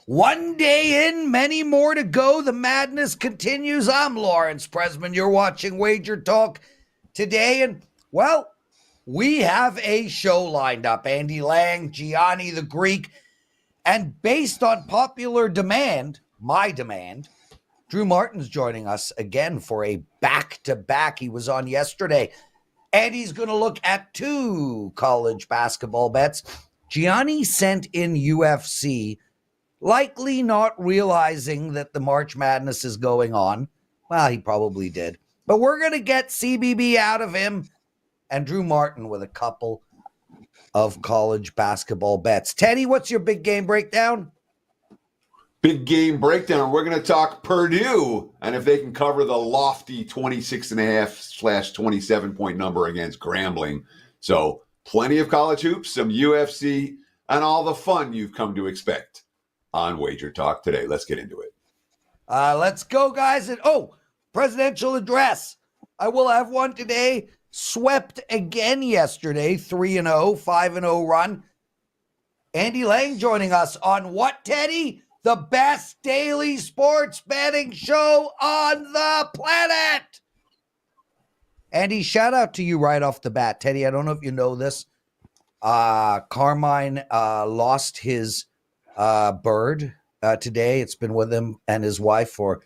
One day in, many more to go. The madness continues. I'm Lawrence Presman. You're watching WagerTalk Today. And, well, we have a show lined up. Andy Lang, Gianni the Greek. And based on popular demand, my demand, Drew Martin's joining us again for a back-to-back. He was on yesterday. And he's going to look at two college basketball bets. Gianni sent in UFC, likely not realizing that the March Madness is going on. Well, he probably did. But we're going to get CBB out of him and Drew Martin with a couple of college basketball bets. Teddy, what's your big game breakdown? Big game breakdown. We're going to talk Purdue and if they can cover the lofty 26.5/27-point number against Grambling. So plenty of college hoops, some UFC, and all the fun you've come to expect on Wager Talk Today. Let's get into it. Let's go, guys. And presidential address. I will have one today. Swept again yesterday, 3-0, 5-0 run. Andy Lang joining us on what, Teddy? The best daily sports betting show on the planet. Andy, shout out to you right off the bat. Teddy, I don't know if you know this. Carmine lost his bird today. It's been with him and his wife for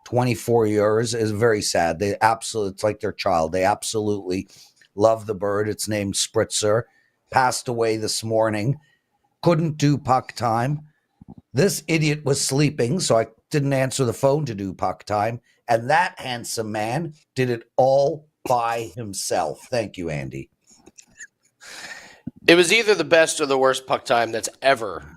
24 years. It's very sad. It's like their child. They absolutely love the bird. It's named Spritzer. Passed away this morning. Couldn't do puck time. This idiot was sleeping, so I didn't answer the phone to do puck time. And that handsome man did it all by himself. Thank you, Andy. It was either the best or the worst puck time that's ever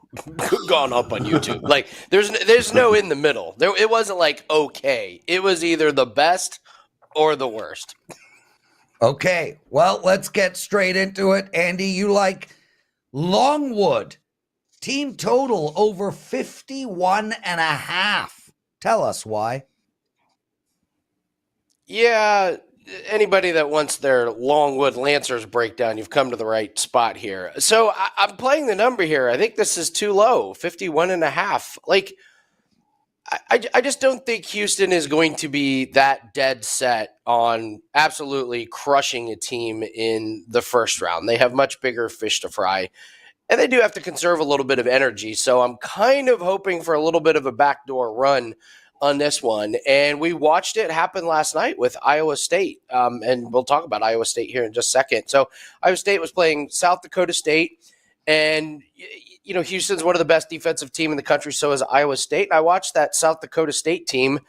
gone up on YouTube. Like, there's no in the middle. It wasn't like okay. It was either the best or the worst. Okay, well, let's get straight into it. Andy, you like Longwood. Team total over 51.5. Tell us why. Yeah, anybody that wants their Longwood Lancers breakdown, you've come to the right spot here. So I'm playing the number here. I think this is too low, 51.5. Like, I just don't think Houston is going to be that dead set on absolutely crushing a team in the first round. They have much bigger fish to fry, and they do have to conserve a little bit of energy. So I'm kind of hoping for a little bit of a backdoor run on this one. And we watched it happen last night with Iowa State. And we'll talk about Iowa State here in just a second. So Iowa State was playing South Dakota State. And, you know, Houston's one of the best defensive team in the country. So is Iowa State. I watched that South Dakota State team.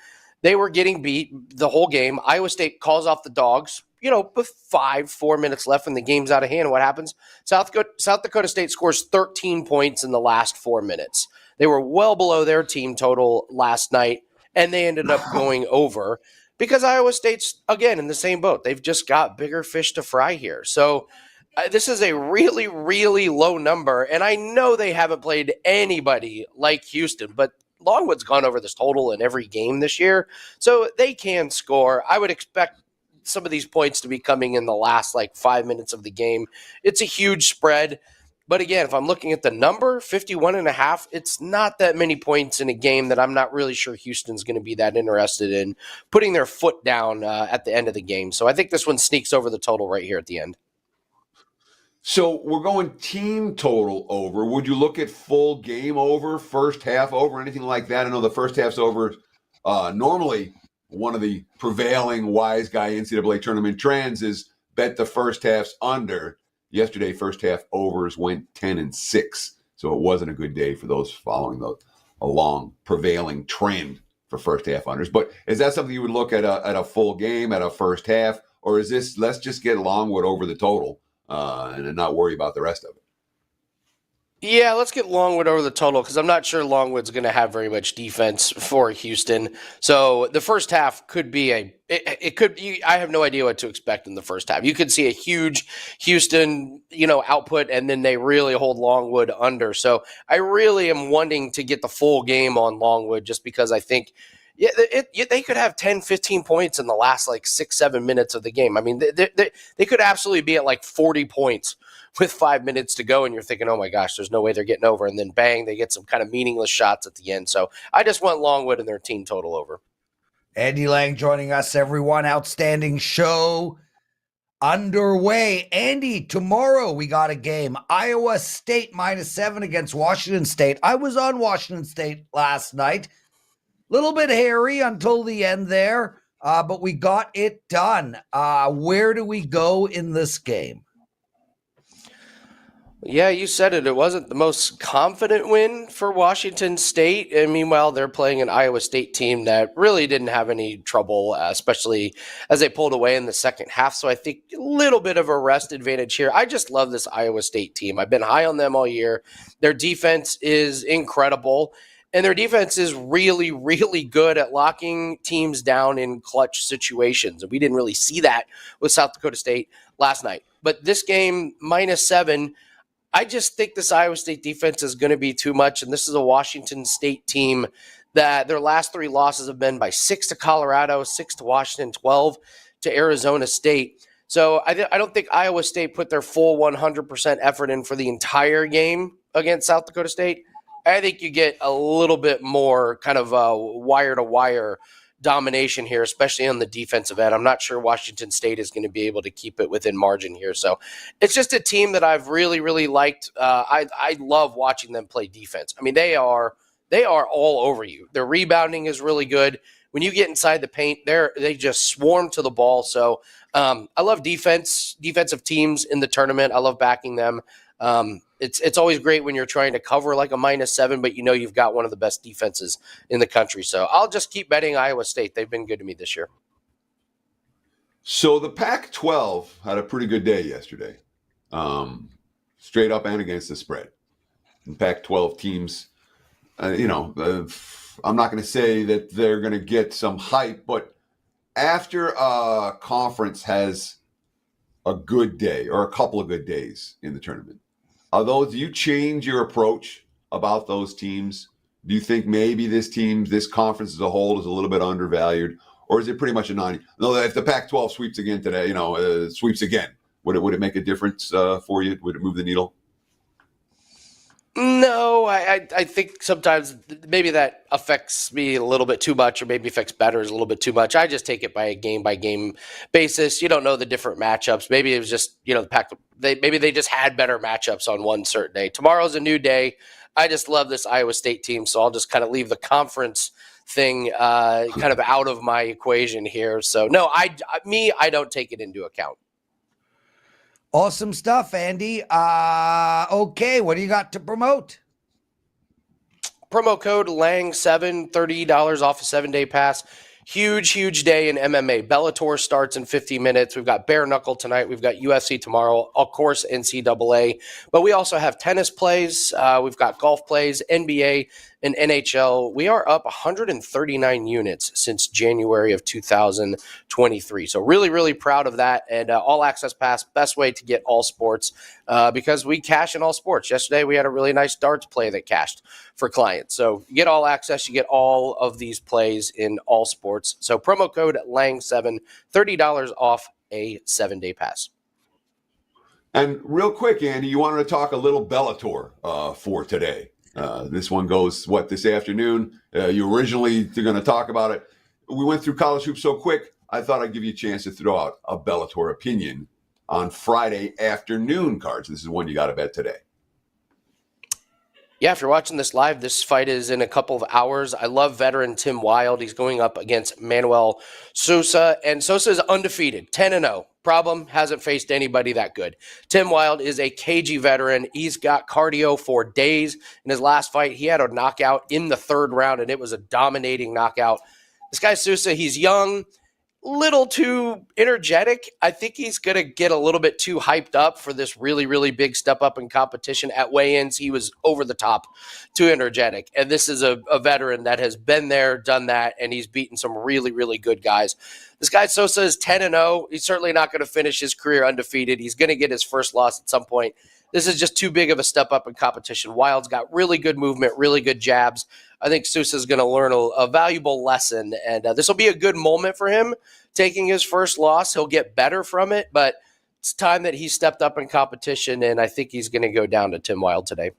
They were getting beat the whole game. Iowa State calls off the dogs, you know, with 4 minutes left and the game's out of hand. What happens? South Dakota State scores 13 points in the last 4 minutes. They were well below their team total last night. And they ended up going over because Iowa State's, again, in the same boat. They've just got bigger fish to fry here. So this is a really, really low number. And I know they haven't played anybody like Houston, but Longwood's gone over this total in every game this year. So they can score. I would expect some of these points to be coming in the last 5 minutes of the game. It's a huge spread. But again, if I'm looking at the number, 51.5, it's not that many points in a game that I'm not really sure Houston's going to be that interested in putting their foot down at the end of the game. So I think this one sneaks over the total right here at the end. So we're going team total over. Would you look at full game over, first half over, anything like that? I know the first half's over. Normally, one of the prevailing wise guy NCAA tournament trends is bet the first half's under. Yesterday, first half overs went 10-6, so it wasn't a good day for those following a long prevailing trend for first half unders. But is that something you would look at a full game, at a first half, or is this let's just get Longwood over the total and not worry about the rest of it? Yeah, let's get Longwood over the total because I'm not sure Longwood's going to have very much defense for Houston. So the first half could be I have no idea what to expect in the first half. You could see a huge Houston, output, and then they really hold Longwood under. So I really am wanting to get the full game on Longwood just because I think Yeah, they could have 10, 15 points in the last like 6, 7 minutes of the game. I mean, they could absolutely be at like 40 points with 5 minutes to go, and you're thinking, oh my gosh, there's no way they're getting over. And then bang, they get some kind of meaningless shots at the end. So I just want Longwood and their team total over. Andy Lang joining us, everyone. Outstanding show underway. Andy, tomorrow we got a game. Iowa State -7 against Washington State. I was on Washington State last night. Little bit hairy until the end there, but we got it done. Where do we go in this game? Yeah, you said it. It wasn't the most confident win for Washington State. And meanwhile, they're playing an Iowa State team that really didn't have any trouble, especially as they pulled away in the second half. So I think a little bit of a rest advantage here. I just love this Iowa State team. I've been high on them all year. Their defense is incredible. And their defense is really, really good at locking teams down in clutch situations. And we didn't really see that with South Dakota State last night. But this game, -7, I just think this Iowa State defense is going to be too much. And this is a Washington State team that their last 3 losses have been by 6 to Colorado, 6 to Washington, 12 to Arizona State. So I don't think Iowa State put their full 100% effort in for the entire game against South Dakota State. I think you get a little bit more kind of wire-to-wire domination here, especially on the defensive end. I'm not sure Washington State is going to be able to keep it within margin here. So it's just a team that I've really, really liked. I love watching them play defense. I mean, they are all over you. Their rebounding is really good. When you get inside the paint, they just swarm to the ball. So I love defensive teams in the tournament. I love backing them. It's always great when you're trying to cover like a -7, but you know you've got one of the best defenses in the country. So I'll just keep betting Iowa State. They've been good to me this year. So the Pac-12 had a pretty good day yesterday, straight up and against the spread. And Pac-12 teams, I'm not going to say that they're going to get some hype, but after a conference has a good day or a couple of good days in the tournament, do you change your approach about those teams? Do you think maybe this conference as a whole is a little bit undervalued, or is it pretty much a 90? No, if the Pac-12 sweeps again today, sweeps again, would it make a difference for you? Would it move the needle? No, I think sometimes maybe that affects me a little bit too much, or maybe affects bettors a little bit too much. I just take it by game basis. You don't know the different matchups. Maybe it was just maybe they just had better matchups on one certain day. Tomorrow's a new day. I just love this Iowa State team, so I'll just kind of leave the conference thing kind of out of my equation here. So no, I don't take it into account. Awesome stuff, Andy. Okay, what do you got to promote? Promo code LANG7, $30 off a 7-day pass. Huge day in MMA. Bellator starts in 50 minutes. We've got bare knuckle tonight. We've got UFC tomorrow. Of course, NCAA. But we also have tennis plays. We've got golf plays, NBA, and NHL. We are up 139 units since January of 2023. So really, really proud of that. And All Access Pass, best way to get all sports because we cash in all sports. Yesterday, we had a really nice darts play that cashed for clients. So you get all access. You get all of these plays in all sports. So promo code LANG7, $30 off a 7-day pass. And real quick, Andy, you wanted to talk a little Bellator for today. This one goes, this afternoon? You originally were going to talk about it. We went through college hoops so quick, I thought I'd give you a chance to throw out a Bellator opinion on Friday afternoon cards. This is one you got to bet today. Yeah, if you're watching this live, this fight is in a couple of hours. I love veteran Tim Wilde. He's going up against Manuel Sousa, and Sousa is undefeated, 10-0. Problem, hasn't faced anybody that good. Tim Wilde is a cagey veteran. He's got cardio for days. In his last fight, he had a knockout in the 3rd round, and it was a dominating knockout. This guy Sousa, he's young, little too energetic. I think he's going to get a little bit too hyped up for this really, really big step up in competition. At weigh-ins, he was over the top, too energetic. And this is a veteran that has been there, done that, and he's beaten some really, really good guys. This guy Sousa is 10-0. He's certainly not going to finish his career undefeated. He's going to get his first loss at some point. this is just too big of a step up in competition. Wild's got really good movement, really good jabs. I think Sousa's going to learn a valuable lesson, and this will be a good moment for him taking his first loss. He'll get better from it, but it's time that he stepped up in competition, and I think he's going to go down to Tim Wild today.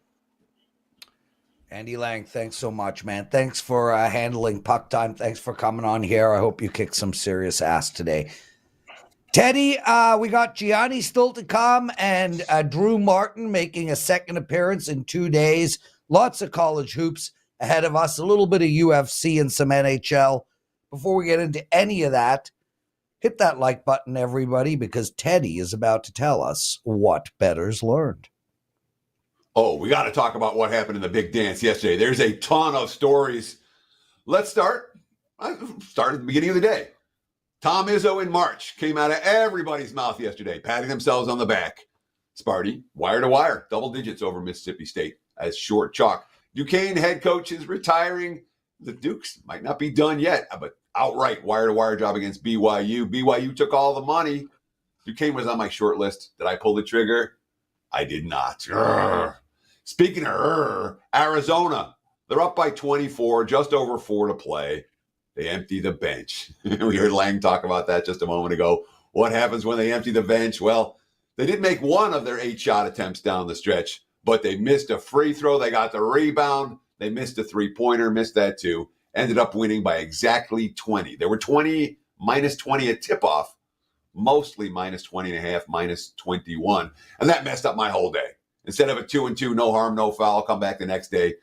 Andy Lang, thanks so much, man. Thanks for handling puck time. Thanks for coming on here. I hope you kick some serious ass today. Teddy, we got Gianni still to come and Drew Martin making a second appearance in 2 days. Lots of college hoops ahead of us, a little bit of UFC and some NHL. Before we get into any of that, hit that like button, everybody, because Teddy is about to tell us what bettors learned. Oh, we got to talk about what happened in the big dance yesterday. There's a ton of stories. Let's start at the beginning of the day. Tom Izzo in March came out of everybody's mouth yesterday, patting themselves on the back. Sparty, wire to wire, double digits over Mississippi State as short chalk. Duquesne head coach is retiring. The Dukes might not be done yet, but outright wire to wire job against BYU. BYU took all the money. Duquesne was on my short list. Did I pull the trigger? I did not. Urgh. Speaking of Arizona, they're up by 24, just over 4 to play. They empty the bench. We heard Lang talk about that just a moment ago. What happens when they empty the bench? Well, they did make one of their 8 shot attempts down the stretch, but they missed a free throw. They got the rebound. They missed a three-pointer, missed that too. Ended up winning by exactly 20. There were minus 20 at tip-off, mostly minus 20 and a half, minus 21. And that messed up my whole day. Instead of a 2-2, no harm, no foul, come back the next day.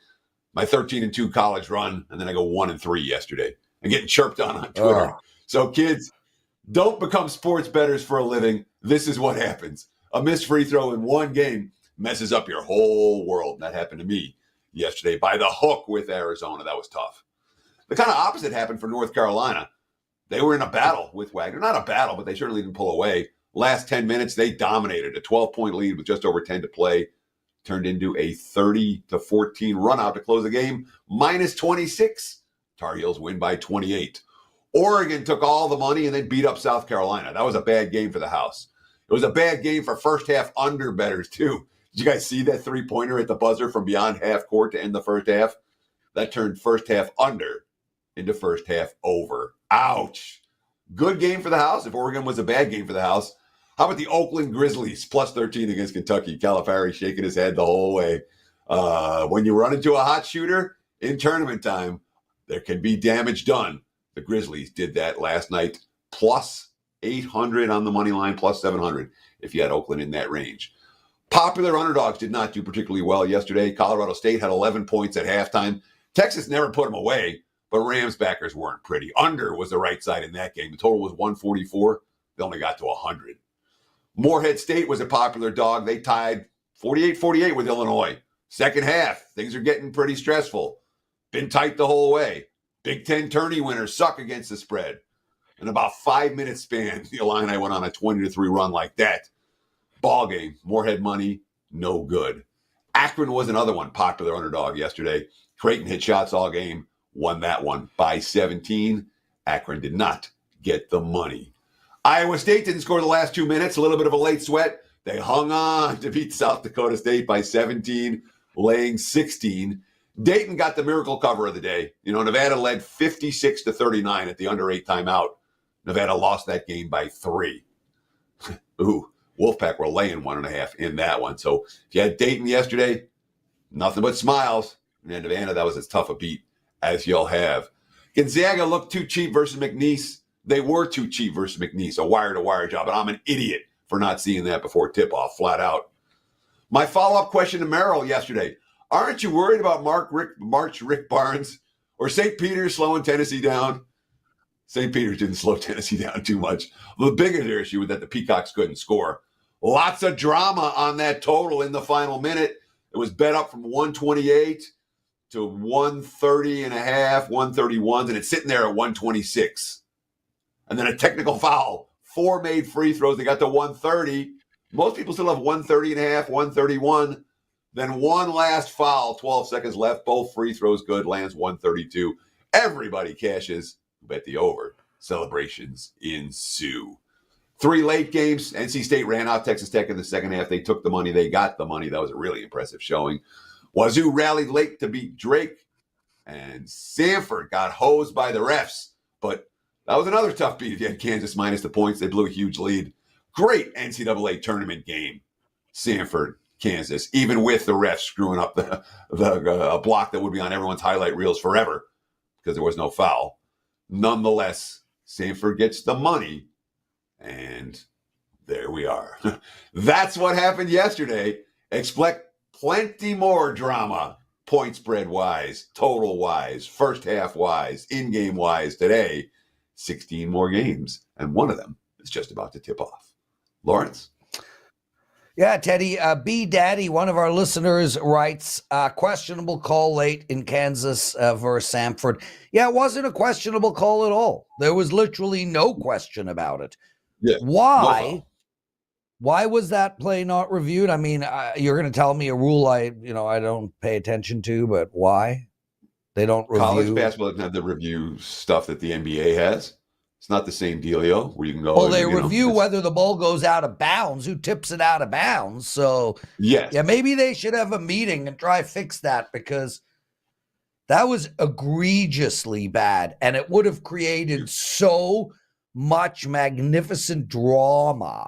My 13-2 college run, and then I go 1-3 yesterday. I'm getting chirped on Twitter. So kids, don't become sports bettors for a living. This is what happens. A missed free throw in one game messes up your whole world. And that happened to me yesterday by the hook with Arizona. That was tough. The kind of opposite happened for North Carolina. They were in a battle with Wagner. Not a battle, but they certainly didn't pull away. Last 10 minutes, they dominated. A 12-point lead with just over 10 to play. Turned into a 30-14 run out to close the game. Minus 26. Tar Heels win by 28. Oregon took all the money and then beat up South Carolina. That was a bad game for the house. It was a bad game for first half under bettors, too. Did you guys see that three-pointer at the buzzer from beyond half court to end the first half? That turned first half under into first half over. Ouch. Good game for the house if Oregon was a bad game for the house. How about the Oakland Grizzlies, plus 13 against Kentucky? Calipari shaking his head the whole way. When you run into a hot shooter in tournament time, there can be damage done. The Grizzlies did that last night, plus 800 on the money line, plus 700 if you had Oakland in that range. Popular underdogs did not do particularly well yesterday. Colorado State had 11 points at halftime. Texas never put them away, but Rams backers weren't pretty. Under was the right side in that game. The total was 144. They only got to 100. Morehead State was a popular dog. They tied 48-48 with Illinois. Second half, things are getting pretty stressful. Been tight the whole way. Big Ten tourney winners suck against the spread. In about 5 minutes span, the Illini went on a 20-3 run like that. Ball game, Morehead money, no good. Akron was another one, popular underdog yesterday. Creighton hit shots all game, won that one by 17. Akron did not get the money. Iowa State didn't score the last 2 minutes, a little bit of a late sweat. They hung on to beat South Dakota State by 17, laying 16. Dayton got the miracle cover of the day. You know, Nevada led 56-39 at the under 8 timeout. Nevada lost that game by 3. Ooh, Wolfpack were laying 1.5 in that one. So if you had Dayton yesterday, nothing but smiles. And then Nevada, that was as tough a beat as you'll have. Gonzaga looked too cheap versus McNeese. They were too cheap versus McNeese, a wire-to-wire job. And I'm an idiot for not seeing that before tip-off, flat out. My follow-up question to Merril yesterday. Aren't you worried about March Rick Barnes or St. Peter's slowing Tennessee down? St. Peter's didn't slow Tennessee down too much. The bigger issue was that the Peacocks couldn't score. Lots of drama on that total in the final minute. It was bet up from 128 to 130 and a half, 131, and it's sitting there at 126. And then a technical foul. 4 made free throws. They got to 130. Most people still have 130 and a half, 131. Then one last foul, 12 seconds left. Both free throws good. Lands 132. Everybody cashes. Bet the over. Celebrations ensue. 3 late games. NC State ran out Texas Tech in the second half. They took the money. They got the money. That was a really impressive showing. Wazoo rallied late to beat Drake. And Sanford got hosed by the refs. But that was another tough beat if you had Kansas minus the points. They blew a huge lead. Great NCAA tournament game. Sanford, Kansas, even with the refs screwing up the block that would be on everyone's highlight reels forever because there was no foul. Nonetheless, Sanford gets the money, and there we are. That's what happened yesterday. Expect plenty more drama, point spread wise, total wise, first half wise, in-game wise today. 16 more games, and one of them is just about to tip off. Lawrence? Yeah, Teddy, B Daddy, one of our listeners, writes, questionable call late in Kansas versus Samford. Yeah, it wasn't a questionable call at all. There was literally no question about it. Yeah, Why? no. Why was that play not reviewed? I mean, you're going to tell me a rule I don't pay attention to, but why? They don't review. College basketball doesn't have the review stuff that the NBA has. It's not the same dealio where you can go. Well, they review whether the ball goes out of bounds, who tips it out of bounds. So, yes. Yeah, maybe they should have a meeting and try to fix that because that was egregiously bad. And it would have created so much magnificent drama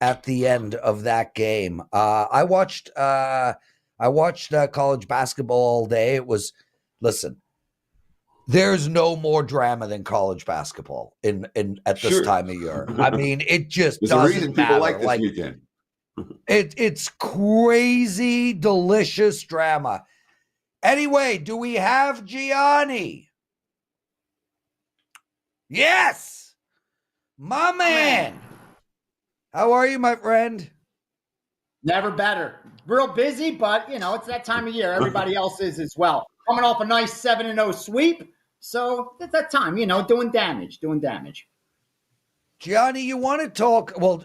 at the end of that game. I watched college basketball all day. It was, listen, there's no more drama than college basketball at this time of year. I mean, it just There's doesn't a reason matter. people like this weekend. It's crazy, delicious drama. Anyway, do we have Gianni? Yes, my man. How are you, my friend? Never better. Real busy, but, it's that time of year. Everybody else is as well. Coming off a nice 7-0 sweep. So at that time, doing damage. Gianni, you want to talk? Well,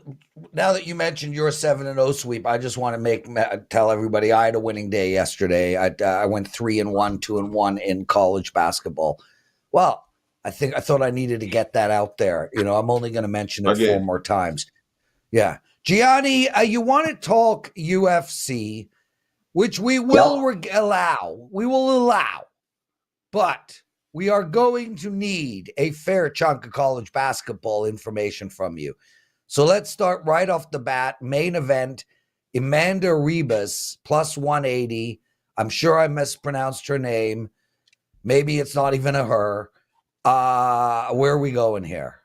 now that you mentioned your 7-0 sweep, I just want to tell everybody I had a winning day yesterday. I went 3-1, 2-1 in college basketball. Well, I thought I needed to get that out there. I'm only going to mention it 4 more times. Yeah. Gianni, you want to talk UFC, which we will allow. We will allow. But we are going to need a fair chunk of college basketball information from you. So let's start right off the bat. Main event, Amanda Ribas, plus 180. I'm sure I mispronounced her name. Maybe it's not even a her. Where are we going here?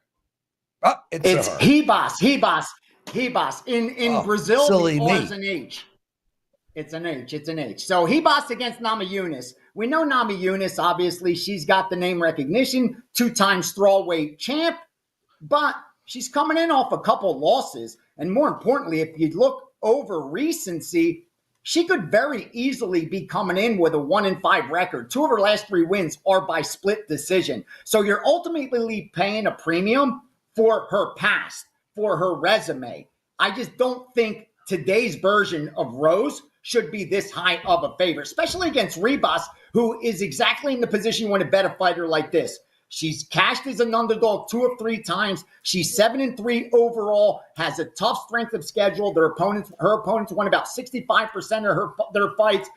Oh, it's Ribas. In Brazil, silly the me. R is an H. It's an H. So Ribas against Namajunas. We know Namajunas, obviously, she's got the name recognition, 2-time strawweight champ, but she's coming in off a couple losses. And more importantly, if you look over recency, she could very easily be coming in with a 1-5 record. 2 of her last 3 wins are by split decision. So you're ultimately paying a premium for her past, for her resume. I just don't think today's version of Rose should be this high of a favorite, especially against Ribas, who is exactly in the position you want to bet a fighter like this. She's cashed as an underdog 2 of 3 times. She's 7-3 overall, has a tough strength of schedule. Her opponents won about 65% of their fights.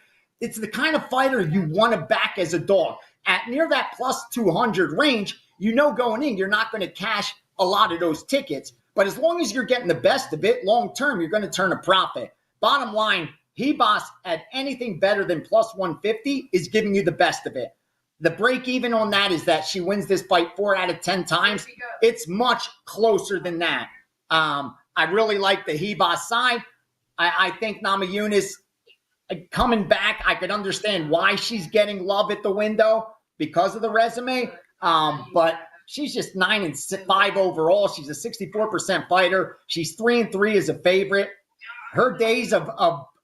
It's the kind of fighter you want to back as a dog. At near that plus 200 range, going in, you're not going to cash a lot of those tickets. But as long as you're getting the best of it, long term, you're going to turn a profit. Bottom line, Ribas at anything better than plus 150 is giving you the best of it. The break even on that is that she wins this fight 4 out of 10 times. It's much closer than that. I really like the Ribas side. I think Namajunas coming back, I could understand why she's getting love at the window because of the resume. But she's just 9-5 overall. She's a 64% fighter. She's 3-3 as a favorite. Her days of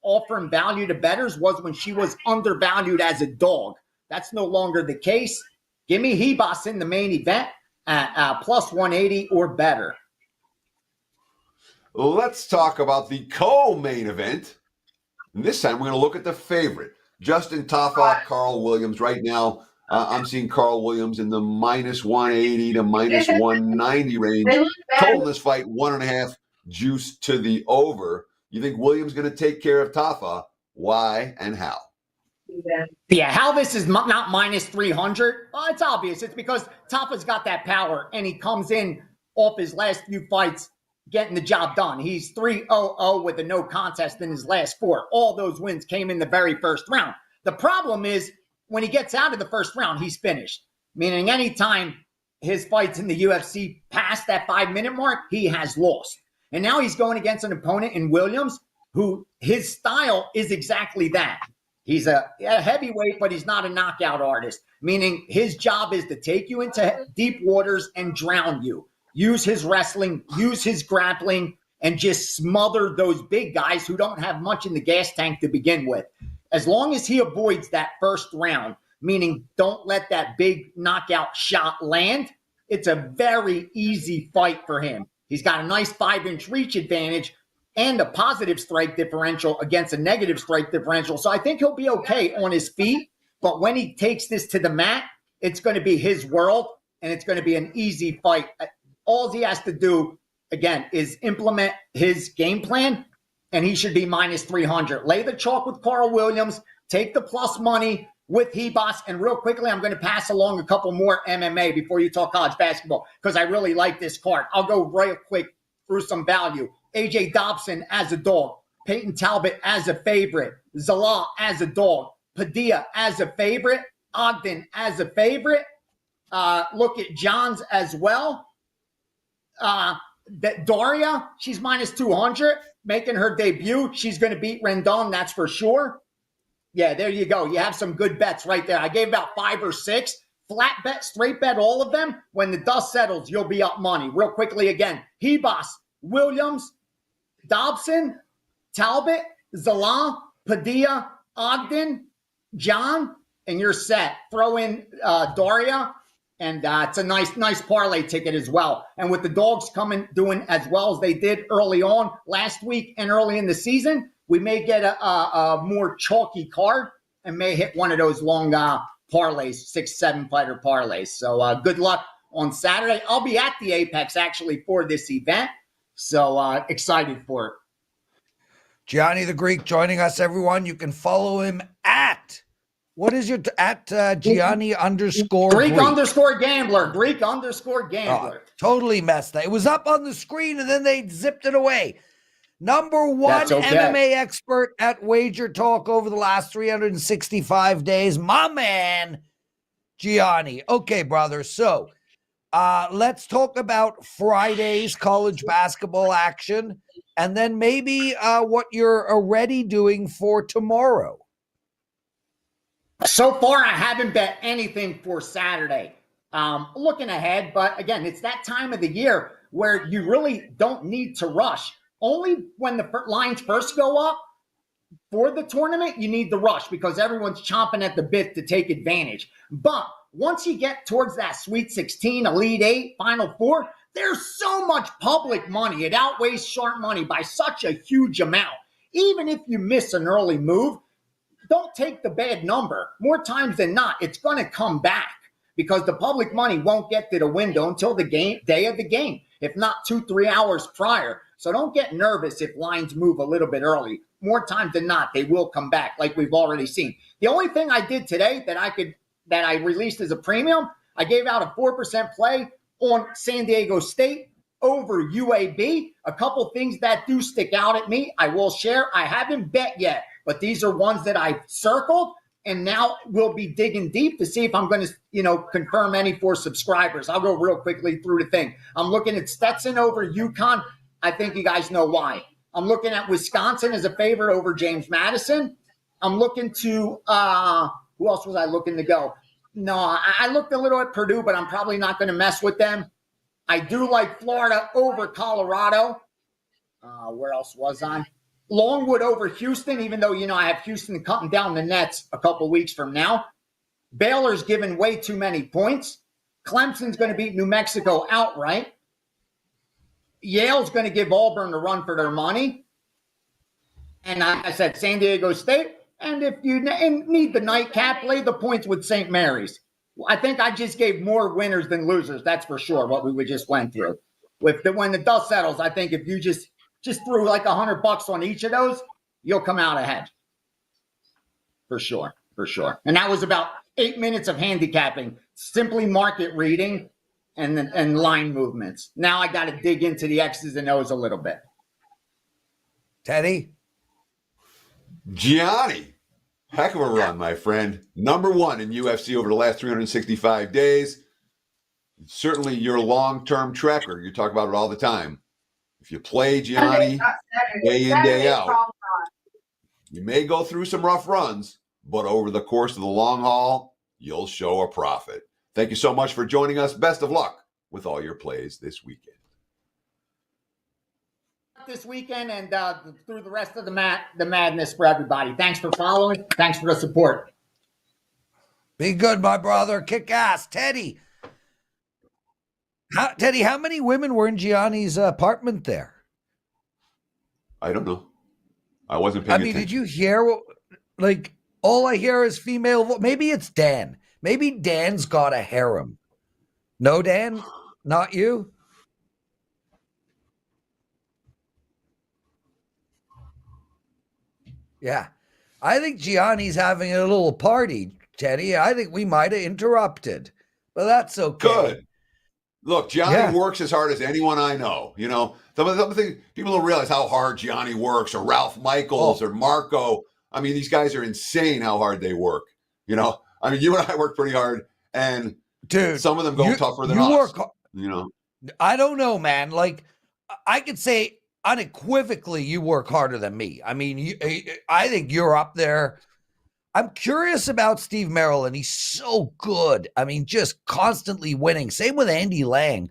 offering value to bettors was when she was undervalued as a dog. That's no longer the case. Give me Ribas in the main event at plus 180 or better. Let's talk about the co-main event. And this time we're going to look at the favorite. Justin Taffa, Carl Williams. Right now, I'm seeing Carl Williams in the minus 180 to minus 190 range. Total in this fight, 1.5 juice to the over. You think Williams going to take care of Tafa? Why and how? Yeah, how this is not minus 300? Well, it's obvious. It's because Tafa's got that power, and he comes in off his last few fights getting the job done. He's 3-0-0 with a no contest in his last 4. All those wins came in the very first round. The problem is when he gets out of the first round, he's finished. Meaning anytime his fights in the UFC past that 5-minute mark, he has lost. And now he's going against an opponent in Williams who his style is exactly that. He's a heavyweight, but he's not a knockout artist, meaning his job is to take you into deep waters and drown you. Use his wrestling, use his grappling, and just smother those big guys who don't have much in the gas tank to begin with. As long as he avoids that first round, meaning don't let that big knockout shot land, it's a very easy fight for him. He's got a nice 5-inch reach advantage and a positive strike differential against a negative strike differential. So I think he'll be okay on his feet. But when he takes this to the mat, it's going to be his world, and it's going to be an easy fight. All he has to do, again, is implement his game plan, and he should be minus 300. Lay the chalk with Carl Williams. Take the plus money with Hebos. And real quickly, I'm going to pass along a couple more MMA before you talk college basketball, because I really like this card. I'll go real quick through some value. A.J. Dobson as a dog. Peyton Talbot as a favorite. Zala as a dog. Padilla as a favorite. Ogden as a favorite. Look at Johns as well. Daria, she's minus 200, making her debut. She's going to beat Rendon, that's for sure. Yeah, there you go. You have some good bets right there. I gave about 5 or 6. Flat bet, straight bet, all of them. When the dust settles, you'll be up money. Real quickly again. Hebos, Williams, Dobson, Talbot, Zala, Padilla, Ogden, John, and you're set. Throw in Daria, and it's a nice parlay ticket as well. And with the dogs doing as well as they did early on last week and early in the season, we may get a more chalky card and may hit one of those long parlays, 6-7 fighter parlays. So good luck on Saturday. I'll be at the Apex actually for this event. So excited for it. Gianni the Greek joining us, everyone. You can follow him at, what is your, at Gianni _ Greek _ gambler. Greek _ gambler. Oh, totally messed up. It was up on the screen and then they zipped it away. Number one MMA expert at WagerTalk over the last 365 days, my man, Gianni. Okay, brother. So let's talk about Friday's college basketball action and then maybe what you're already doing for tomorrow. So far, I haven't bet anything for Saturday. Looking ahead, but again, it's that time of the year where you really don't need to rush. Only when the lines first go up for the tournament, you need the rush because everyone's chomping at the bit to take advantage. But once you get towards that Sweet 16, Elite 8, Final 4, there's so much public money. It outweighs sharp money by such a huge amount. Even if you miss an early move, don't take the bad number. More times than not, it's going to come back because the public money won't get to the window until the day of the game, if not 2-3 hours prior. So don't get nervous if lines move a little bit early. More times than not, they will come back like we've already seen. The only thing I did today that I released as a premium, I gave out a 4% play on San Diego State over UAB. A couple things that do stick out at me, I will share. I haven't bet yet, but these are ones that I've circled, and now we'll be digging deep to see if I'm going to, confirm any for subscribers. I'll go real quickly through the thing. I'm looking at Stetson over UConn. I think you guys know why. I'm looking at Wisconsin as a favorite over James Madison. I'm looking to, who else was I looking to go? No, I looked a little at Purdue, but I'm probably not going to mess with them. I do like Florida over Colorado. Where else was I? Longwood over Houston, even though, I have Houston cutting down the nets a couple weeks from now. Baylor's given way too many points. Clemson's going to beat New Mexico outright. Yale's going to give Auburn a run for their money. And I said San Diego State. And if you need the nightcap, lay the points with St. Mary's. I think I just gave more winners than losers. That's for sure. What we just went through. When the dust settles, I think if you just threw like $100 on each of those, you'll come out ahead. For sure. And that was about 8 minutes of handicapping, simply market reading and line movements. Now I got to dig into the X's and O's a little bit. Teddy? Gianni, heck of a run, my friend. Number 1 in UFC over the last 365 days. Certainly your long-term tracker. You talk about it all the time. If you play Gianni day in, day out, you may go through some rough runs, but over the course of the long haul, you'll show a profit. Thank you so much for joining us. Best of luck with all your plays this weekend. This weekend and through the rest of the madness for everybody. Thanks for following. Thanks for the support. Be good, my brother. Kick ass. Teddy, how many women were in Gianni's apartment there? I don't know. I wasn't paying attention. Did you hear? Like, all I hear is female. Maybe it's Dan. Maybe Dan's got a harem. No, Dan? Not you? Yeah. I think Gianni's having a little party, Teddy. I think we might have interrupted, but that's okay. Good. Look, Gianni works as hard as anyone I know. You know, some of the things people don't realize how hard Gianni works, or Ralph Michaels, or Marco. I mean, these guys are insane how hard they work. You know, I mean, you and I work pretty hard, and dude, some of them go tougher than us. You know, I don't know, man. Like, I could say unequivocally, you work harder than me. I mean, I think you're up there. I'm curious about Steve Merril, and he's so good. I mean, just constantly winning. Same with Andy Lang.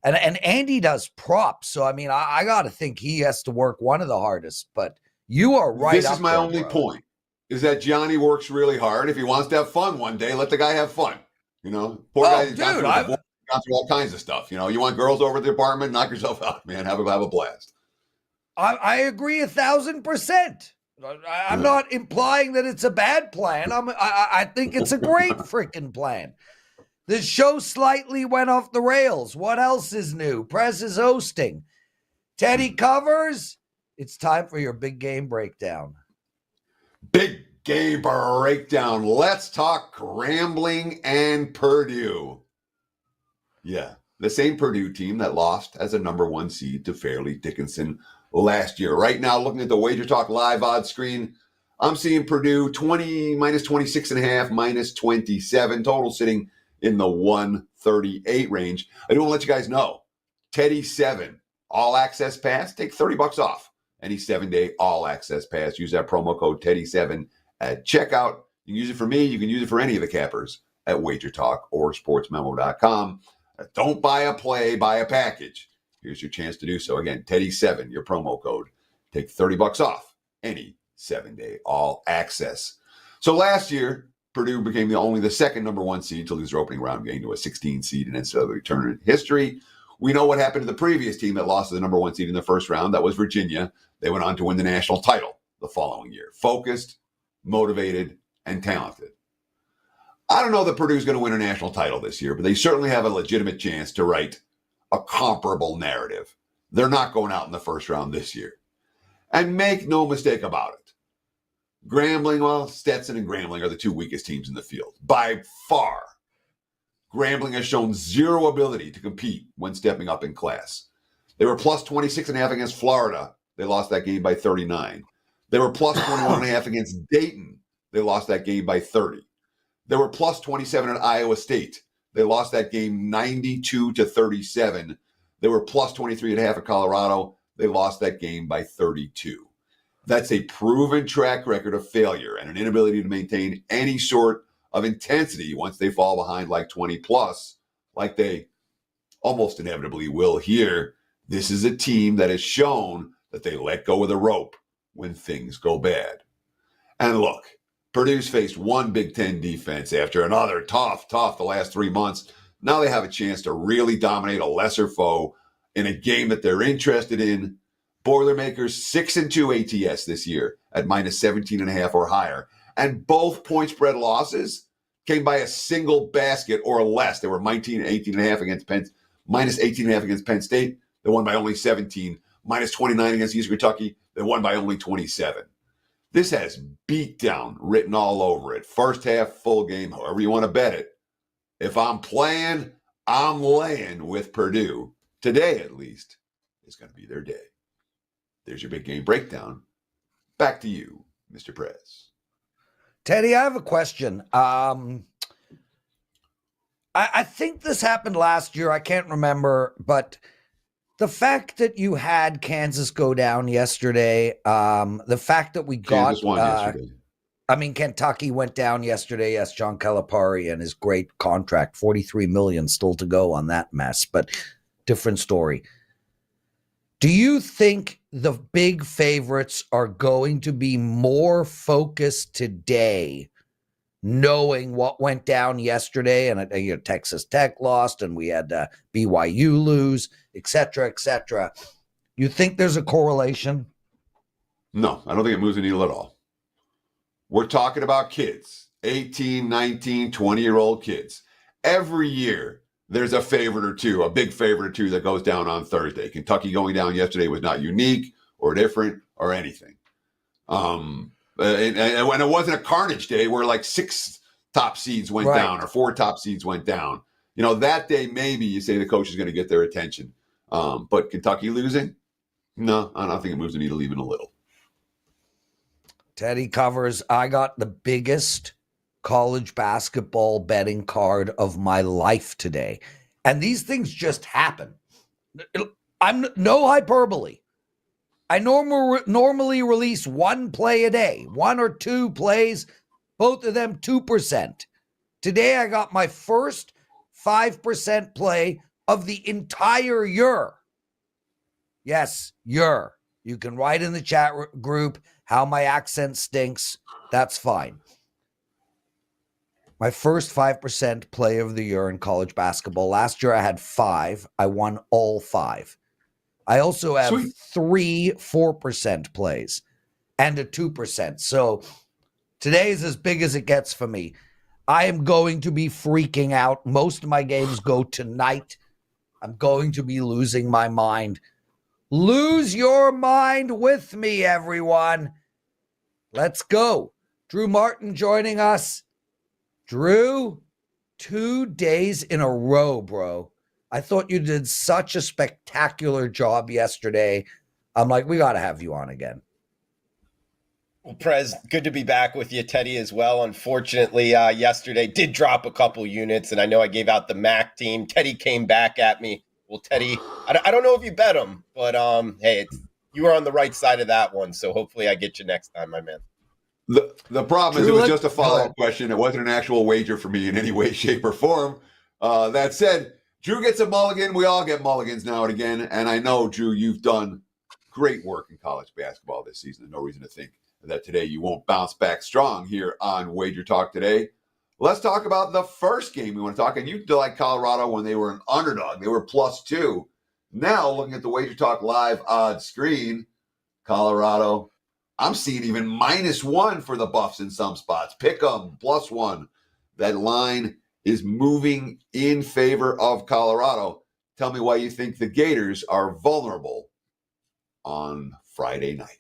And Andy does props. So, I mean, I got to think he has to work one of the hardest. But you are right. This is my only point, is that Gianni works really hard. If he wants to have fun one day, let the guy have fun. You know, poor guy's gone through all kinds of stuff. You know, you want girls over at the apartment, knock yourself out, man. Have a blast. I agree 1,000%. I'm not implying that it's a bad plan. I think it's a great freaking plan. The show slightly went off the rails. What else is new? Prez is hosting. Teddy covers. It's time for your big game breakdown. Big game breakdown. Let's talk Grambling and Purdue. Yeah, the same Purdue team that lost as a number 1 seed to Fairleigh Dickinson last year. Right now, looking at the WagerTalk live odds screen, I'm seeing Purdue minus 26.5, minus 27, total sitting in the 138 range. I do want to let you guys know, Teddy 7 all access pass, take $30 off any 7-day all access pass. Use that promo code Teddy7 at checkout. You can use it for me. You can use it for any of the cappers at WagerTalk or sportsmemo.com. Don't buy a play, buy a package. Here's your chance to do so. Again, Teddy7, your promo code. Take $30 off any 7-day all access. So last year, Purdue became only the second number 1 seed to lose their opening round game to a 16 seed in NCAA Tournament history. We know what happened to the previous team that lost to the number 1 seed in the first round. That was Virginia. They went on to win the national title the following year. Focused, motivated, and talented. I don't know that Purdue's going to win a national title this year, but they certainly have a legitimate chance to write a comparable narrative. They're not going out in the first round this year. And make no mistake about it. Grambling, Stetson and Grambling are the 2 weakest teams in the field. By far. Grambling has shown zero ability to compete when stepping up in class. They were plus 26.5 against Florida. They lost that game by 39. They were plus 21.5 against Dayton. They lost that game by 30. They were plus 27 at Iowa State. They lost that game 92-37. They were plus 23.5 at Colorado. They lost that game by 32. That's a proven track record of failure and an inability to maintain any sort of intensity once they fall behind like 20 plus, like they almost inevitably will here. This is a team that has shown that they let go of the rope when things go bad. And look, Purdue's faced one Big Ten defense after another tough the last 3 months. Now they have a chance to really dominate a lesser foe in a game that they're interested in. Boilermakers 6-2 ATS this year at minus 17.5 or higher. And both point spread losses, came by a single basket or less. They were 18.5 against minus 18.5 against Penn State. They won by only 17. Minus 29 against Eastern Kentucky. They won by only 27. This has beatdown written all over it. First half, full game, however you want to bet it. If I'm playing, I'm laying with Purdue. Today, at least, is going to be their day. There's your big game breakdown. Back to you, Mr. Prez. Teddy, I have a question. I think this happened last year. I can't remember, but the fact that you had Kansas go down yesterday, the fact that we Kansas got, won yesterday. Kentucky went down yesterday. Yes, John Calipari and his great contract, $43 million still to go on that mess, but different story. Do you think the big favorites are going to be more focused today, knowing what went down yesterday? And Texas Tech lost, and we had BYU lose, et cetera, et cetera. You think there's a correlation? No, I don't think it moves the needle at all. We're talking about kids, 18, 19, 20-year-old kids. Every year, there's a favorite or two, a big favorite or two that goes down on Thursday. Kentucky going down yesterday was not unique or different or anything. And when it wasn't a carnage day where like 6 top seeds went down or 4 top seeds went down, that day maybe you say the coach is going to get their attention. But Kentucky losing? No, I don't think it moves the needle even a little. Teddy covers. I got the biggest college basketball betting card of my life today. And these things just happen. I'm no hyperbole. I normally release 1 play a day, 1 or 2 plays, both of them 2%. Today I got my first 5% play of the entire year. Yes, year. You can write in the chat group how my accent stinks. That's fine. My first 5% play of the year in college basketball. Last year I had 5. I won all 5. I also have 3 4% plays and a 2%. So today is as big as it gets for me. I am going to be freaking out. Most of my games go tonight. I'm going to be losing my mind. Lose your mind with me, everyone. Let's go. Drew Martin joining us. Drew, 2 days in a row, bro. I thought you did such a spectacular job yesterday. I'm like, we got to have you on again. Well, Prez, good to be back with you. Teddy as well. Unfortunately, yesterday did drop a couple units, and I know I gave out the MAC team. Teddy came back at me. Well, Teddy, I don't know if you bet him, but hey, you were on the right side of that one, so hopefully I get you next time, my man. The problem is it was just a follow-up question. It wasn't an actual wager for me in any way, shape, or form. That said, Drew gets a mulligan. We all get mulligans now and again. And I know, Drew, you've done great work in college basketball this season. There's no reason to think that today you won't bounce back strong here on WagerTalk Today. Let's talk about the first game we want to talk. And you like Colorado when they were an underdog. They were +2. Now, looking at the WagerTalk live odds screen, Colorado, I'm seeing even -1 for the Buffs in some spots. Pick them, +1. That line is moving in favor of Colorado. Tell me why you think the Gators are vulnerable on Friday night.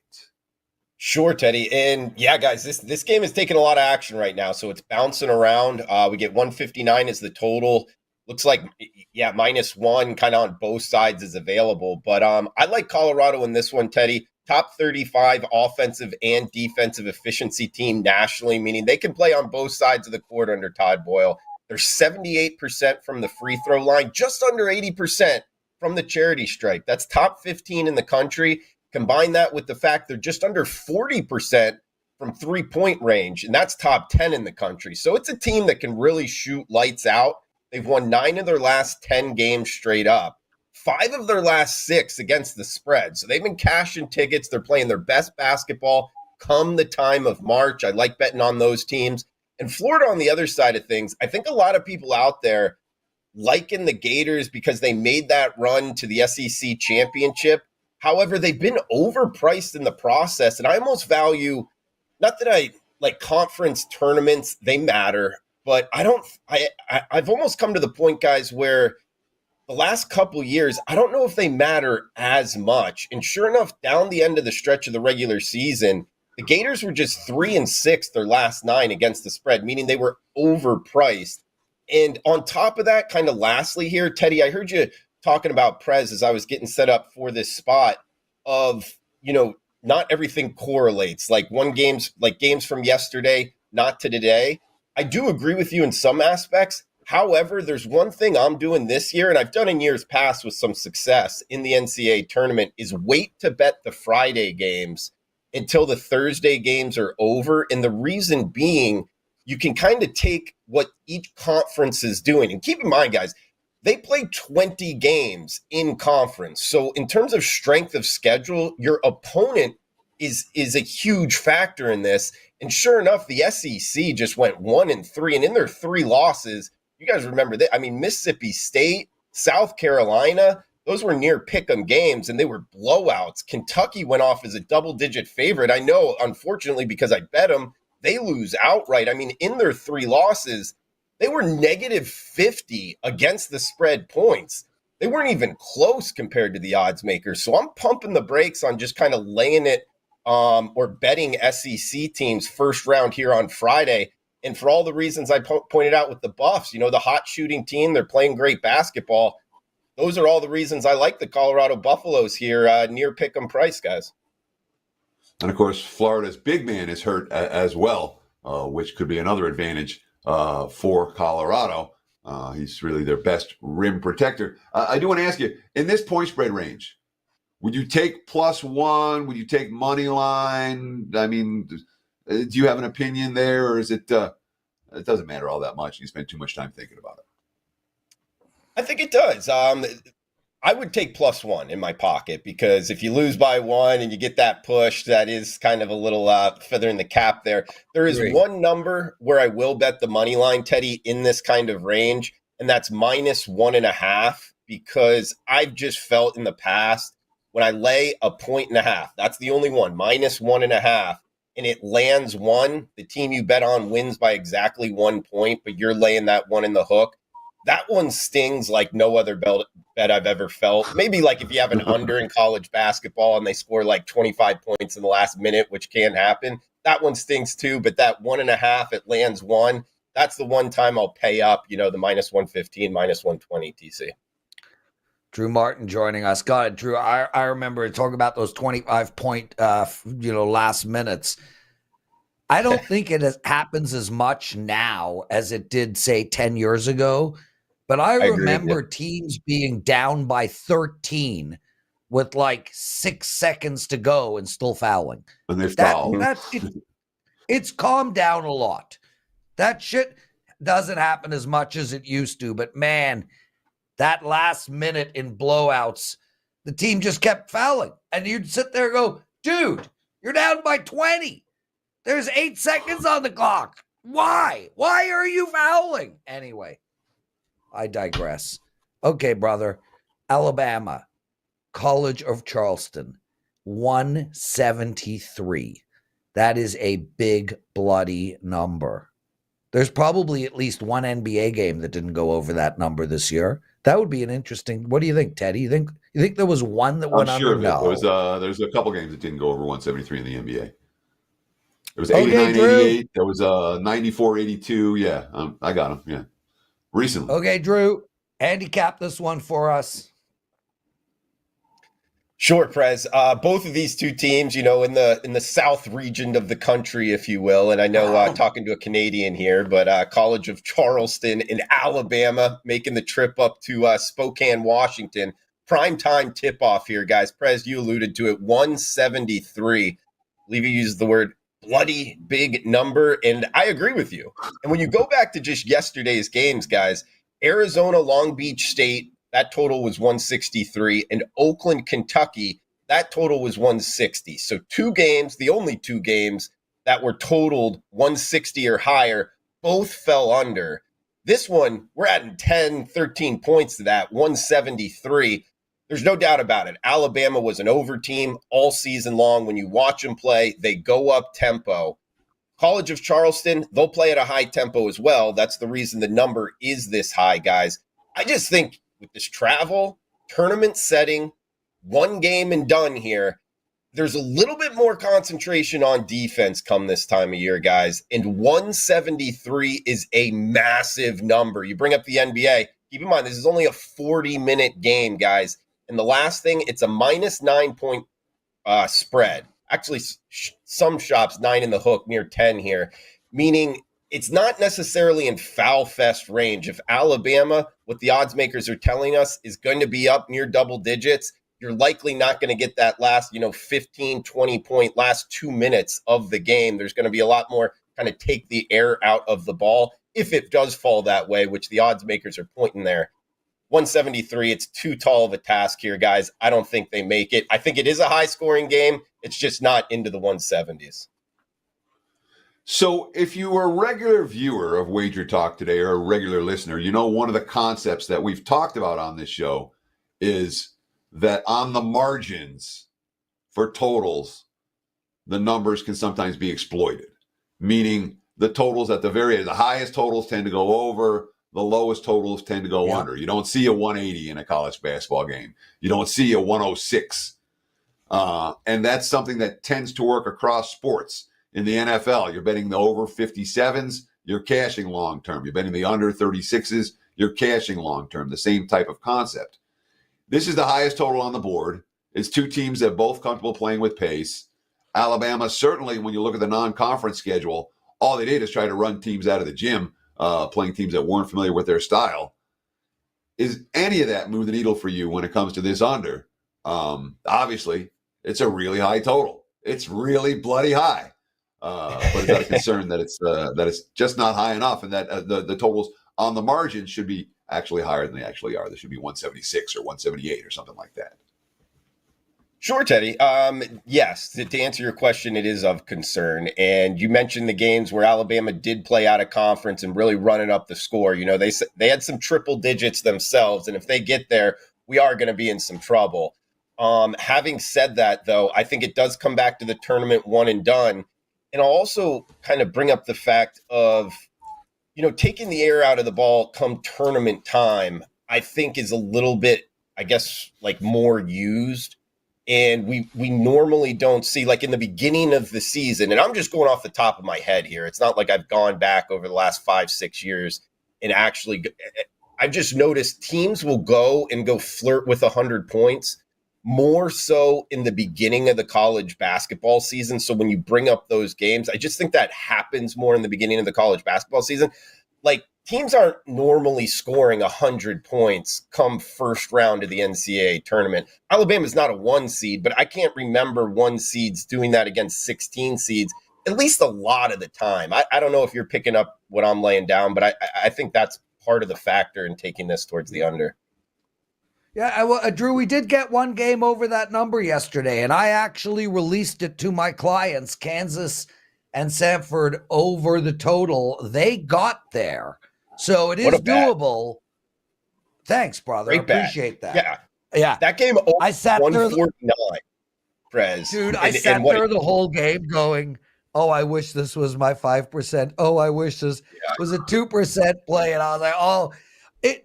Sure, Teddy. And yeah, guys, this game is taking a lot of action right now. So it's bouncing around. We get 159 as the total. Looks like, yeah, -1 kind of on both sides is available. But I like Colorado in this one, Teddy. Top 35 offensive and defensive efficiency team nationally, meaning they can play on both sides of the court under Todd Boyle. They're 78% from the free throw line, just under 80% from the charity stripe. That's top 15 in the country. Combine that with the fact they're just under 40% from three-point range, and that's top 10 in the country. So it's a team that can really shoot lights out. They've won 9 of their last 10 games straight up. 5 of their last 6 against the spread. So they've been cashing tickets. They're playing their best basketball come the time of March. I like betting on those teams. And Florida on the other side of things, I think a lot of people out there liking the Gators because they made that run to the SEC championship. However, they've been overpriced in the process. And I almost value, not that I like conference tournaments, they matter. but I've almost come to the point, guys, where the last couple years, I don't know if they matter as much. And sure enough, down the end of the stretch of the regular season, the Gators were just 3-6 their last 9 against the spread, meaning they were overpriced. And on top of that, kind of lastly here, Teddy, I heard you talking about Prez as I was getting set up for this spot of, not everything correlates. Like games from yesterday, not to today. I do agree with you in some aspects. However, there's one thing I'm doing this year, and I've done in years past with some success in the NCAA tournament, is wait to bet the Friday games until the Thursday games are over. And the reason being, you can kind of take what each conference is doing. And keep in mind, guys, they play 20 games in conference. So in terms of strength of schedule, your opponent is a huge factor in this. And sure enough, the SEC just went 1-3. And in their 3 losses, you guys remember that? I mean, Mississippi State, South Carolina, those were near pick'em games, and they were blowouts. Kentucky went off as a double-digit favorite. I know, unfortunately, because I bet them, they lose outright. I mean, in their 3 losses, they were negative 50 against the spread points. They weren't even close compared to the odds makers. So I'm pumping the brakes on just kind of laying it or betting SEC teams first round here on Friday. And for all the reasons I pointed out with the Buffs, the hot shooting team, they're playing great basketball. Those are all the reasons I like the Colorado Buffaloes here near pick'em price, guys. And, of course, Florida's big man is hurt as well, which could be another advantage for Colorado. He's really their best rim protector. I do want to ask you, in this point spread range, would you take +1? Would you take money line? I mean, do you have an opinion there, or is it doesn't matter all that much? You spend too much time thinking about it. I think it does. I would take +1 in my pocket, because if you lose by 1 and you get that push, that is kind of a little feather in the cap there. There is one number where I will bet the money line, Teddy, in this kind of range, and that's -1.5, because I've just felt in the past when I lay a 1.5, that's the only one, -1.5, and it lands 1, the team you bet on wins by exactly 1 point, but you're laying that 1 in the hook. That one stings like no other bet I've ever felt. Maybe like if you have an under in college basketball and they score like 25 points in the last minute, which can happen. That one stings too, but that 1.5, it lands 1. That's the one time I'll pay up, the -115, -120 TC. Drew Martin joining us. God, Drew, I remember talking about those 25-point, last minutes. I don't think it happens as much now as it did, say, 10 years ago. But I remember teams being down by 13 with like 6 seconds to go and still fouling. And they foul. It's calmed down a lot. That shit doesn't happen as much as it used to. But, man, that last minute in blowouts, the team just kept fouling. And you'd sit there and go, dude, you're down by 20. There's 8 seconds on the clock. Why? Why are you fouling? Anyway, I digress. Okay, brother. Alabama, College of Charleston, 173. That is a big, bloody number. There's probably at least one NBA game that didn't go over that number this year. That would be an interesting. What do you think, Teddy? You think there was one that went under? No. There's a couple games that didn't go over 173 in the NBA. It was 89-88. There was 94-82. Yeah, I got them. Yeah, recently. Okay, Drew, handicap this one for us. Sure, Prez. Both of these two teams, in the south region of the country, if you will, and I know talking to a Canadian here, but College of Charleston in Alabama making the trip up to Spokane, Washington. Primetime tip-off here, guys. Prez, you alluded to it, 173. I believe you used the word bloody big number, and I agree with you. And when you go back to just yesterday's games, guys, Arizona, Long Beach State, that total was 163, and Oakland, Kentucky, that total was 160. So 2 games, the only 2 games that were totaled 160 or higher, both fell under. This one, we're adding 10, 13 points to that, 173. There's no doubt about it. Alabama was an over team all season long. When you watch them play, they go up tempo. College of Charleston, they'll play at a high tempo as well. That's the reason the number is this high, guys. I just think with this travel, tournament setting, one game and done here, there's a little bit more concentration on defense come this time of year, guys. And 173 is a massive number. You bring up the NBA. Keep in mind, this is only a 40-minute game, guys. And the last thing, it's a minus 9-point spread. Actually, some shops 9 in the hook, near 10 here, meaning it's not necessarily in foul fest range. If Alabama, what the odds makers are telling us, is going to be up near double digits, you're likely not going to get that last, 15, 20-point last 2 minutes of the game. There's going to be a lot more kind of take the air out of the ball if it does fall that way, which the odds makers are pointing there. 173, it's too tall of a task here, guys. I don't think they make it. I think it is a high-scoring game. It's just not into the 170s. So if you were a regular viewer of Wager Talk Today or a regular listener, one of the concepts that we've talked about on this show is that on the margins for totals, the numbers can sometimes be exploited, meaning the totals at the highest totals tend to go over, the lowest totals tend to go under. You don't see a 180 in a college basketball game. You don't see a 106. And that's something that tends to work across sports. In the NFL, you're betting the over 57s, you're cashing long-term. You're betting the under 36s, you're cashing long-term. The same type of concept. This is the highest total on the board. It's two teams that are both comfortable playing with pace. Alabama, certainly when you look at the non-conference schedule, all they did is try to run teams out of the gym, playing teams that weren't familiar with their style. Is any of that move the needle for you when it comes to this under? Obviously, it's a really high total. It's really bloody high. But is that a concern that it's just not high enough, and that the totals on the margin should be actually higher than they actually are? They should be 176 or 178 or something like that. Sure, Teddy. Yes, to answer your question, it is of concern. And you mentioned the games where Alabama did play out of conference and really running up the score. They had some triple digits themselves, and if they get there, we are going to be in some trouble. Having said that, though, I think it does come back to the tournament one and done. And I'll also kind of bring up the fact of, taking the air out of the ball come tournament time, I think is a little bit, I guess, like more used. And we normally don't see, like in the beginning of the season, and I'm just going off the top of my head here. It's not like I've gone back over the last 5-6 years and actually, I've just noticed teams will go flirt with 100 points more so in the beginning of the college basketball season. So when you bring up those games, I just think that happens more in the beginning of the college basketball season. Like, teams aren't normally scoring 100 points come first round of the NCAA tournament. Alabama's not a 1 seed, but I can't remember 1 seeds doing that against 16 seeds, at least a lot of the time. I don't know if you're picking up what I'm laying down, but I think that's part of the factor in taking this towards the under. Yeah, Drew, we did get one game over that number yesterday, and I actually released it to my clients, Kansas and Samford, over the total. They got there. So it is doable. Thanks, brother. Great Appreciate bet. that. Yeah. That game over I sat 149, Prez. Dude, I sat there the whole game going, oh, I wish this was my 5%. Oh, I wish this was a 2% play. And I was like,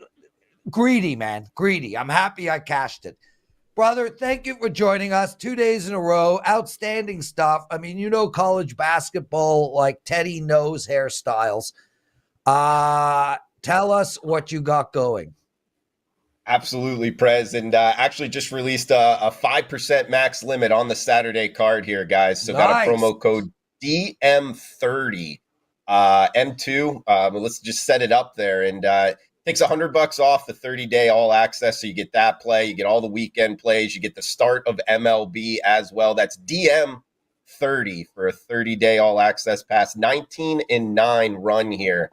greedy, man. Greedy. I'm happy I cashed it. Brother, thank you for joining us 2 days in a row. Outstanding stuff. I mean, college basketball, like Teddy knows hairstyles. Tell us what you got going. Absolutely, Prez. And actually just released a 5% max limit on the Saturday card here, guys. So got a promo code DM30, M2. Let's just set it up there. And takes $100 off the 30-day all access. So you get that play. You get all the weekend plays. You get the start of MLB as well. That's DM30 for a 30-day all access pass. 19-9 run here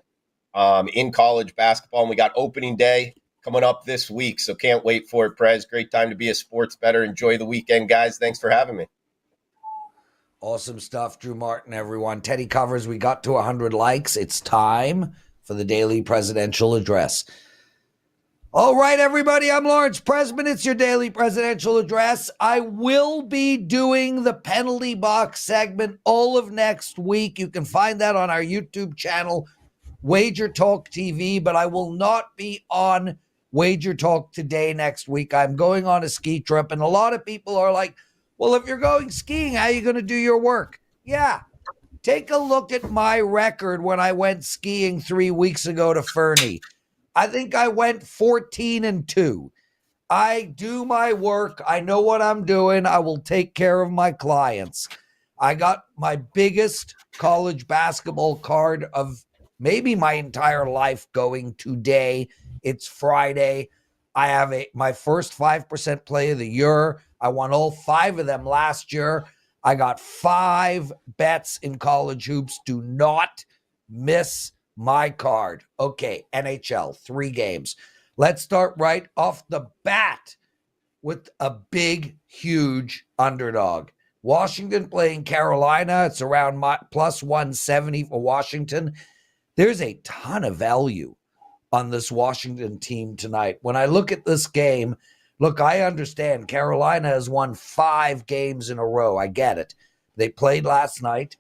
in college basketball. And we got opening day coming up this week. So can't wait for it, Prez. Great time to be a sports bettor. Enjoy the weekend, guys. Thanks for having me. Awesome stuff, Drew Martin, everyone. Teddy covers. We got to 100 likes. It's time for the daily presidential address. All right, everybody, I'm Lawrence Presman. It's your daily presidential address. I will be doing the penalty box segment all of next week. You can find that on our YouTube channel, WagerTalk TV, but I will not be on WagerTalk Today next week. I'm going on a ski trip, and a lot of people are like, well, if you're going skiing, how are you going to do your work? Yeah, take a look at my record when I went skiing 3 weeks ago to Fernie. I think I went 14-2. I do my work. I know what I'm doing. I will take care of my clients. I got my biggest college basketball card of maybe my entire life going today. It's Friday. I have my first 5% play of the year. I won all 5 of them last year. I got 5 bets in college hoops. Do not miss my card. Okay, NHL, 3 games. Let's start right off the bat with a big, huge underdog. Washington playing Carolina. It's around plus 170 for Washington. There's a ton of value on this Washington team tonight. When I look at this game, look, I understand Carolina has won 5 games in a row. I get it. They played last night.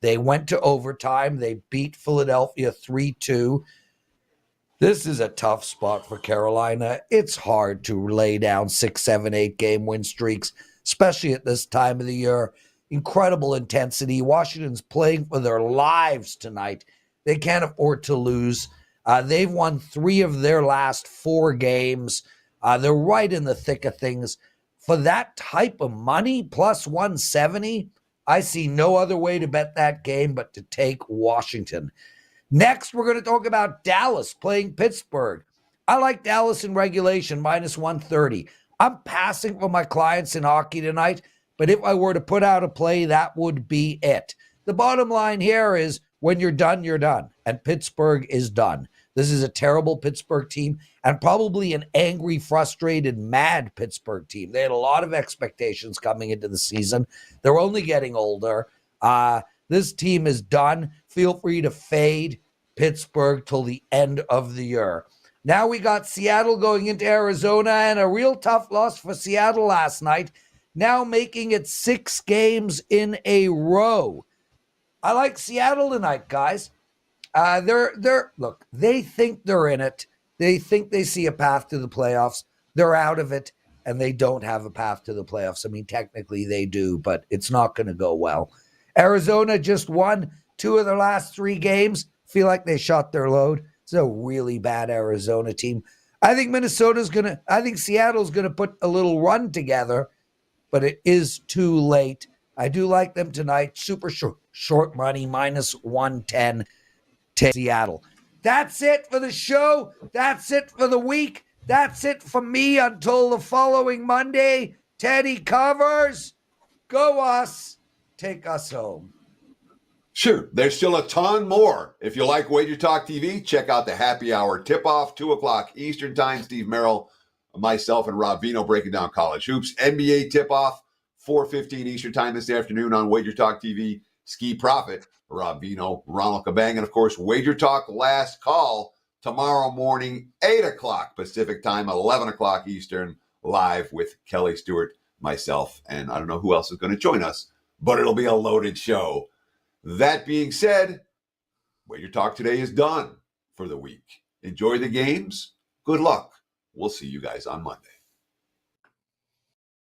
They went to overtime. They beat Philadelphia 3-2. This is a tough spot for Carolina. It's hard to lay down 6, 7, 8 game win streaks, especially at this time of the year. Incredible intensity. Washington's playing for their lives tonight. They can't afford to lose. They've won 3 of their last 4 games. They're right in the thick of things. For that type of money, plus 170, I see no other way to bet that game but to take Washington. Next, we're going to talk about Dallas playing Pittsburgh. I like Dallas in regulation, minus 130. I'm passing for my clients in hockey tonight, but if I were to put out a play, that would be it. The bottom line here is when you're done, and Pittsburgh is done. This is a terrible Pittsburgh team and probably an angry, frustrated, mad Pittsburgh team. They had a lot of expectations coming into the season. They're only getting older. This team is done. Feel free to fade Pittsburgh till the end of the year. Now we got Seattle going into Arizona, and a real tough loss for Seattle last night, now making it 6 games in a row. I like Seattle tonight, guys. Look, they think they're in it. They think they see a path to the playoffs. They're out of it, and they don't have a path to the playoffs. I mean, technically they do, but it's not going to go well. Arizona just won 2 of their last 3 games. Feel like they shot their load. It's a really bad Arizona team. I think Seattle's going to put a little run together, but it is too late. I do like them tonight. Super short money, minus 110 to Seattle. That's it for the show. That's it for the week. That's it for me until the following Monday. Teddy covers. Go us. Take us home. Sure. There's still a ton more. If you like WagerTalk TV, check out the happy hour tip-off, 2 o'clock Eastern Time. Steve Merril, myself, and Rob Vino breaking down college hoops. NBA tip-off, 4:15 Eastern Time this afternoon on WagerTalk TV. Ski Profit, Rob Vino, Ronald Kabang, and, of course, WagerTalk Last Call tomorrow morning, 8 o'clock Pacific Time, 11 o'clock Eastern, live with Kelly Stewart, myself, and I don't know who else is going to join us, but it'll be a loaded show. That being said, WagerTalk Today is done for the week. Enjoy the games. Good luck. We'll see you guys on Monday.